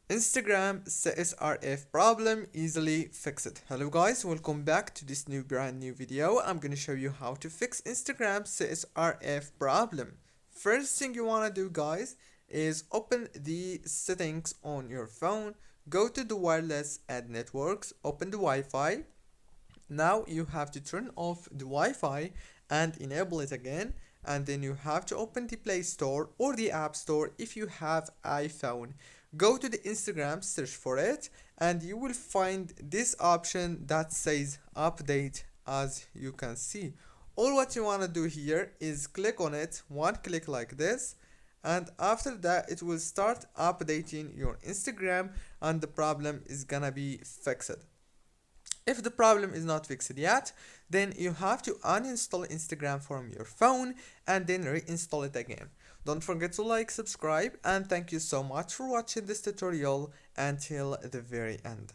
Instagram CSRF problem easily fixed. Hello guys, welcome back to this brand new video. I'm gonna show you how to fix Instagram CSRF problem. First thing you wanna do guys is open the settings on your phone, go to the wireless and networks, open the Wi-Fi. Now you have to turn off the Wi-Fi and enable it again, and then you have to open the Play Store or the App Store if you have iPhone. Go to the Instagram, search for it, and you will find this option that says update. As you can see, all what you want to do here is click on it, one click like this, and after that it will start updating your Instagram and the problem is gonna be fixed. If the problem is not fixed yet, then you have to uninstall Instagram from your phone and then reinstall it again. Don't forget to like, subscribe, and thank you so much for watching this tutorial until the very end.